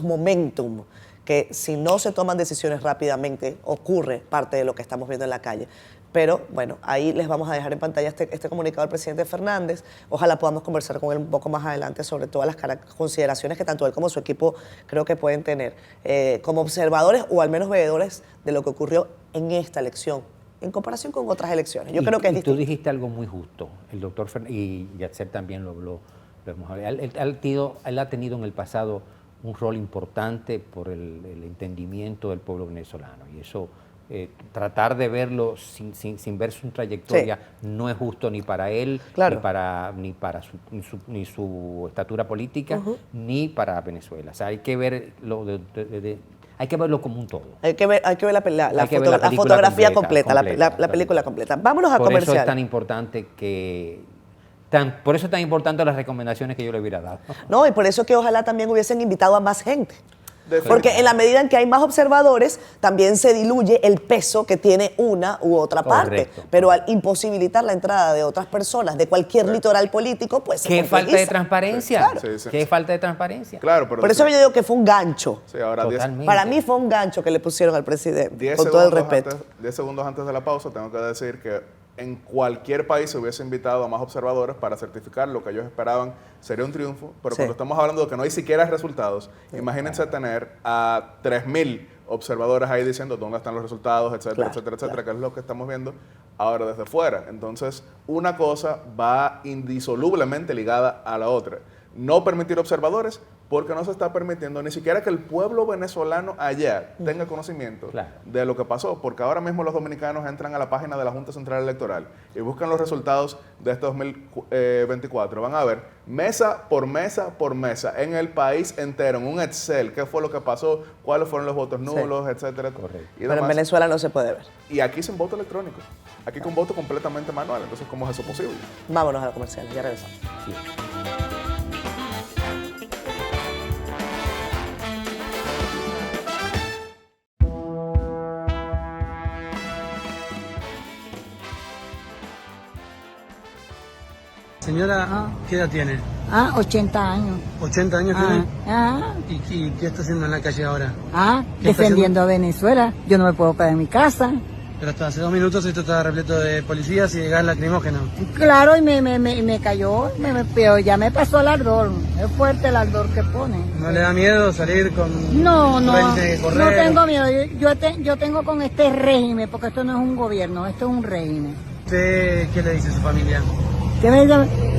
momentum que si no se toman decisiones rápidamente, ocurre parte de lo que estamos viendo en la calle. Pero bueno, ahí les vamos a dejar en pantalla este comunicado del presidente Fernández. Ojalá podamos conversar con él un poco más adelante sobre todas las consideraciones que tanto él como su equipo creo que pueden tener como observadores o al menos veedores de lo que ocurrió en esta elección en comparación con otras elecciones. Yo creo que es distinto. Tú dijiste algo muy justo. El doctor y Yatzel también lo hemos hablado. Él ha tenido en el pasado un rol importante por el entendimiento del pueblo venezolano y eso tratar de verlo sin ver su trayectoria no es justo ni para él, claro, ni su estatura política, ni para Venezuela. O sea, hay que verlo hay que verlo como un todo. Hay que ver la fotografía completa, la película completa. Vámonos a comercial. Por eso es tan importante por eso es tan importante las recomendaciones que yo le hubiera dado. No, y por eso que ojalá también hubiesen invitado a más gente. Porque en la medida en que hay más observadores, también se diluye el peso que tiene una u otra parte. Correcto. Pero al imposibilitar la entrada de otras personas de cualquier litoral político, pues se ¿Qué complejiza. falta de transparencia? Claro. ¿Qué falta de transparencia? Claro, pero por eso yo digo que fue un gancho. Sí, ahora Totalmente. Para mí fue un gancho que le pusieron al presidente, con todo el respeto. 10 segundos antes de la pausa, tengo que decir que en cualquier país se hubiese invitado a más observadores para certificar lo que ellos esperaban sería un triunfo, pero cuando estamos hablando de que no hay siquiera resultados, imagínense tener a 3.000 observadores ahí diciendo dónde están los resultados, etcétera, etcétera, que es lo que estamos viendo ahora desde fuera. Entonces, una cosa va indisolublemente ligada a la otra. No permitir observadores porque no se está permitiendo ni siquiera que el pueblo venezolano allá tenga conocimiento de lo que pasó, porque ahora mismo los dominicanos entran a la página de la Junta Central Electoral y buscan los resultados de este 2024. Van a ver mesa por mesa en el país entero, en un Excel, qué fue lo que pasó, cuáles fueron los votos nulos, etcétera. Pero en Venezuela no se puede ver. Y aquí sin voto electrónico, aquí con voto completamente manual. Entonces, ¿cómo es eso posible? Vámonos a la comercial, ya regresamos. Sí. Señora, ¿qué edad tiene? 80 años. ¿80 años tiene? ¿Y qué está haciendo en la calle ahora? Defendiendo a Venezuela. Yo no me puedo quedar en mi casa. Pero hasta hace 2 minutos esto estaba repleto de policías y de gas lacrimógeno. Claro, y me cayó, pero ya me pasó el ardor. Es fuerte el ardor que pone. ¿No le da miedo salir con... No correr? tengo miedo. Yo tengo con este régimen, porque esto no es un gobierno, esto es un régimen. ¿Usted qué le dice a su familia?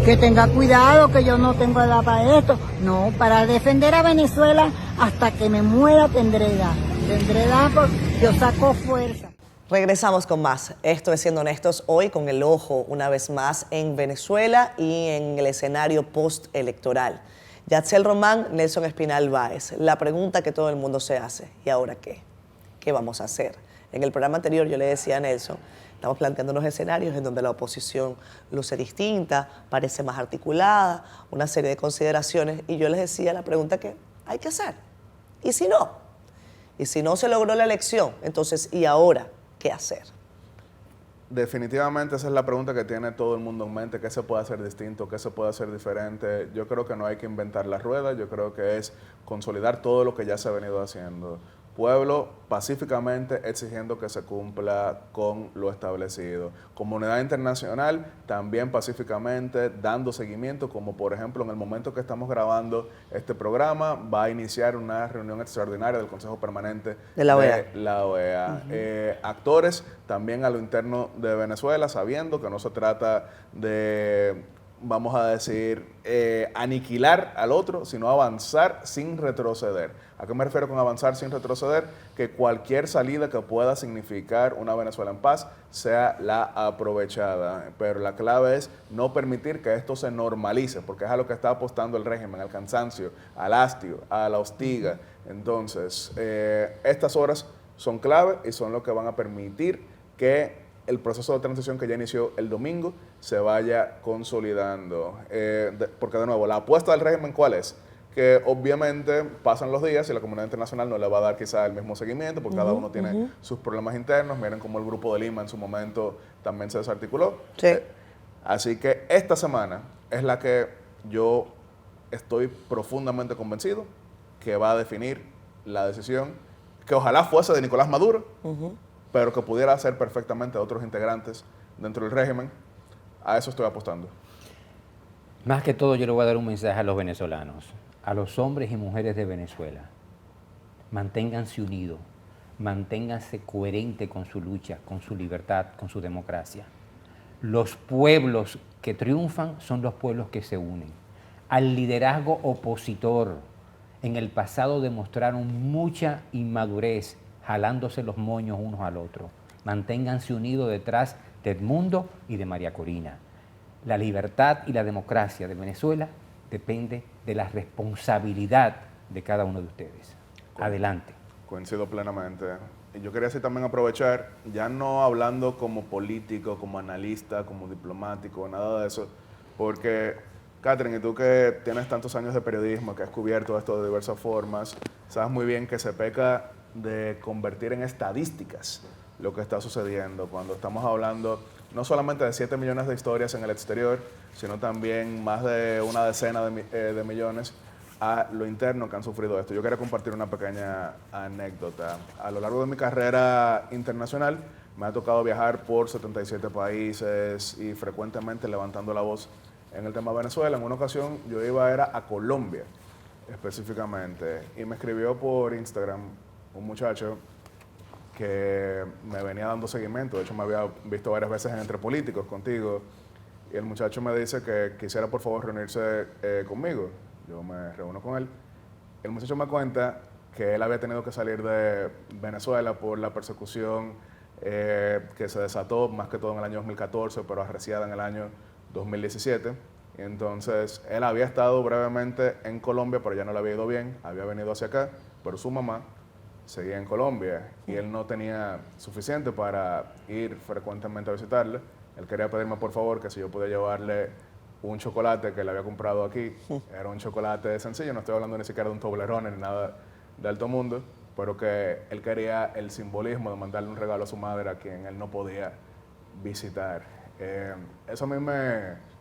Que tenga cuidado, que yo no tengo edad para esto. No, para defender a Venezuela hasta que me muera tendré edad. Tendré edad porque yo saco fuerza. Regresamos con más. Esto es Siendo Honestos, hoy con el ojo una vez más en Venezuela y en el escenario postelectoral. Yatzel Román, Nelson Espinal Báez. La pregunta que todo el mundo se hace, ¿y ahora qué? ¿Qué vamos a hacer? En el programa anterior yo le decía a Nelson, estamos planteando unos escenarios en donde la oposición luce distinta, parece más articulada, una serie de consideraciones, y yo les decía la pregunta que hay que hacer. ¿Y si no? ¿Y si no se logró la elección? Entonces, ¿y ahora qué hacer? Definitivamente esa es la pregunta que tiene todo el mundo en mente, qué se puede hacer distinto, qué se puede hacer diferente. Yo creo que no hay que inventar la rueda, yo creo que es consolidar todo lo que ya se ha venido haciendo. Pueblo pacíficamente exigiendo que se cumpla con lo establecido. Comunidad internacional también pacíficamente dando seguimiento, como por ejemplo en el momento que estamos grabando este programa va a iniciar una reunión extraordinaria del Consejo Permanente de la OEA. Actores también a lo interno de Venezuela, sabiendo que no se trata de, vamos a decir, aniquilar al otro, sino avanzar sin retroceder. ¿A qué me refiero con avanzar sin retroceder? Que cualquier salida que pueda significar una Venezuela en paz sea la aprovechada. Pero la clave es no permitir que esto se normalice, porque es a lo que está apostando el régimen, al cansancio, al hastio, a la hostiga. Entonces, estas horas son clave y son lo que van a permitir que el proceso de transición que ya inició el domingo se vaya consolidando. Porque de nuevo, la apuesta del régimen, ¿cuál es? Que obviamente pasan los días y la comunidad internacional no le va a dar quizá el mismo seguimiento porque cada uno tiene sus problemas internos. Miren cómo el Grupo de Lima en su momento también se desarticuló. Sí. Así que esta semana es la que yo estoy profundamente convencido que va a definir la decisión, que ojalá fuese de Nicolás Maduro, pero que pudiera ser perfectamente de otros integrantes dentro del régimen. A eso estoy apostando. Más que todo, yo le voy a dar un mensaje a los venezolanos, a los hombres y mujeres de Venezuela. Manténganse unidos, manténganse coherentes con su lucha, con su libertad, con su democracia. Los pueblos que triunfan son los pueblos que se unen. Al liderazgo opositor, en el pasado demostraron mucha inmadurez, jalándose los moños unos al otro. Manténganse unidos detrás de Edmundo y de María Corina. La libertad y la democracia de Venezuela depende de la responsabilidad de cada uno de ustedes. Adelante. Coincido plenamente. Y yo quería así también aprovechar, ya no hablando como político, como analista, como diplomático, nada de eso, porque, Catherine, y tú que tienes tantos años de periodismo, que has cubierto esto de diversas formas, sabes muy bien que se peca de convertir en estadísticas lo que está sucediendo cuando estamos hablando no solamente de 7 millones de historias en el exterior, sino también más de una decena de millones a lo interno que han sufrido esto. Yo quería compartir una pequeña anécdota. A lo largo de mi carrera internacional me ha tocado viajar por 77 países y frecuentemente levantando la voz en el tema de Venezuela. En una ocasión yo iba a Colombia específicamente y me escribió por Instagram un muchacho que me venía dando seguimiento. De hecho, me había visto varias veces en Entre Políticos contigo. Y el muchacho me dice que quisiera, por favor, reunirse conmigo. Yo me reúno con él. El muchacho me cuenta que él había tenido que salir de Venezuela por la persecución que se desató, más que todo en el año 2014, pero arreciada en el año 2017. Y entonces, él había estado brevemente en Colombia, pero ya no le había ido bien. Había venido hacia acá, pero su mamá seguía en Colombia y él no tenía suficiente para ir frecuentemente a visitarle. Él quería pedirme por favor que si yo podía llevarle un chocolate que le había comprado aquí. Era un chocolate sencillo, no estoy hablando ni siquiera de un Toblerone ni nada de alto mundo, pero que él quería el simbolismo de mandarle un regalo a su madre a quien él no podía visitar. Eso a mí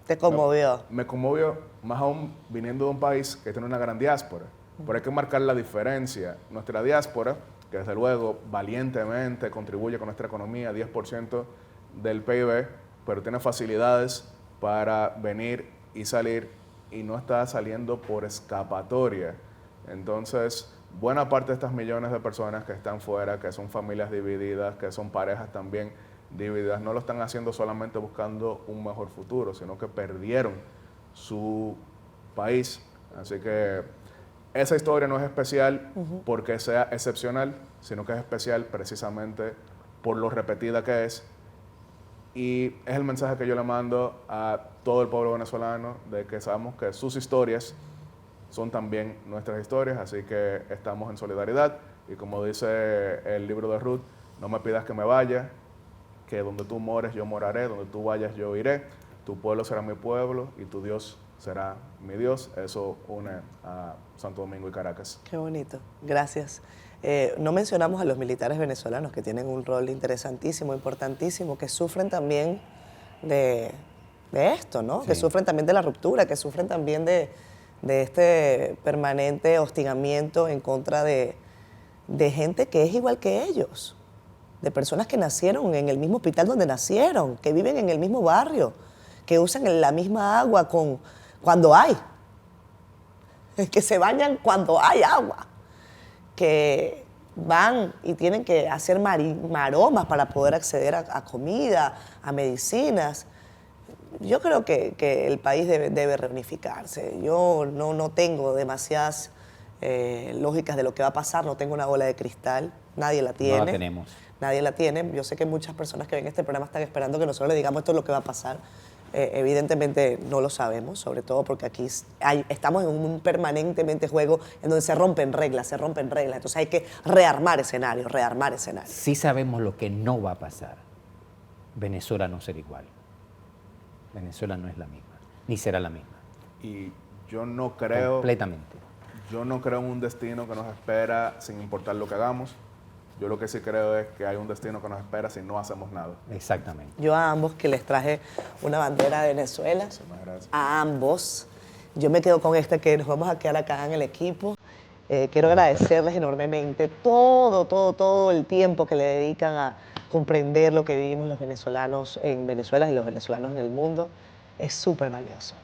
¿Te conmovió? Me conmovió, más aún viniendo de un país que tiene una gran diáspora. Pero hay que marcar la diferencia. Nuestra diáspora, que desde luego valientemente contribuye con nuestra economía, 10% del PIB, pero tiene facilidades para venir y salir y no está saliendo por escapatoria. Entonces, buena parte de estas millones de personas que están fuera, que son familias divididas, que son parejas también divididas, no lo están haciendo solamente buscando un mejor futuro, sino que perdieron su país. Así que esa historia no es especial porque sea excepcional, sino que es especial precisamente por lo repetida que es. Y es el mensaje que yo le mando a todo el pueblo venezolano de que sabemos que sus historias son también nuestras historias, así que estamos en solidaridad. Y como dice el libro de Ruth, no me pidas que me vaya, que donde tú mores yo moraré, donde tú vayas yo iré, tu pueblo será mi pueblo y tu Dios será mi Dios. Eso une a Santo Domingo y Caracas. Qué bonito, gracias. No mencionamos a los militares venezolanos que tienen un rol interesantísimo, importantísimo, que sufren también de esto, ¿no? Sí. Que sufren también de la ruptura, que sufren también de este permanente hostigamiento en contra de gente que es igual que ellos, de personas que nacieron en el mismo hospital donde nacieron, que viven en el mismo barrio, que usan la misma agua cuando hay, que se bañan cuando hay agua, que van y tienen que hacer maromas para poder acceder a comida, a medicinas. Yo creo que el país debe reunificarse. Yo no tengo demasiadas lógicas de lo que va a pasar, no tengo una bola de cristal, nadie la tiene. No la tenemos. Nadie la tiene. Yo sé que muchas personas que ven este programa están esperando que nosotros le digamos esto es lo que va a pasar. Evidentemente no lo sabemos, sobre todo porque aquí estamos en un permanentemente juego en donde se rompen reglas. Entonces hay que rearmar escenarios. Sí sabemos lo que no va a pasar. Venezuela no será igual. Venezuela no es la misma, ni será la misma. Y yo no creo... Completamente. Yo no creo en un destino que nos espera sin importar lo que hagamos. Yo lo que sí creo es que hay un destino que nos espera si no hacemos nada. Exactamente. Yo a ambos que les traje una bandera de Venezuela, Muchísimas gracias. a ambos, yo me quedo con esta que nos vamos a quedar acá en el equipo Quiero agradecerles enormemente todo el tiempo que le dedican a comprender lo que vivimos los venezolanos en Venezuela y los venezolanos en el mundo. Es súper valioso.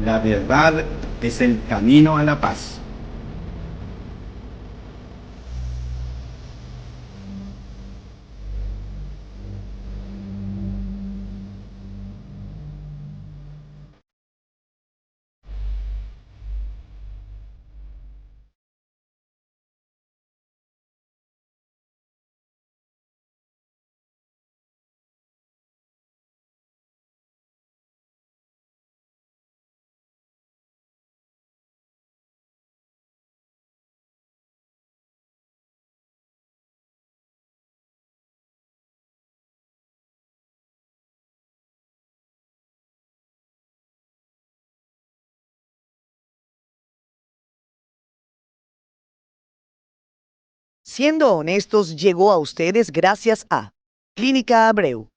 La verdad es el camino a la paz. Siendo honestos, llegó a ustedes gracias a Clínica Abreu,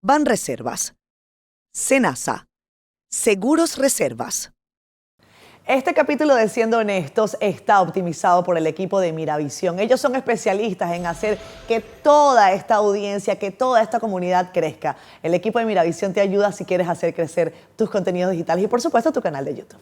Banreservas, Senasa, Seguros Reservas. Este capítulo de Siendo Honestos está optimizado por el equipo de Miravisión. Ellos son especialistas en hacer que toda esta audiencia, que toda esta comunidad crezca. El equipo de Miravisión te ayuda si quieres hacer crecer tus contenidos digitales y, por supuesto, tu canal de YouTube.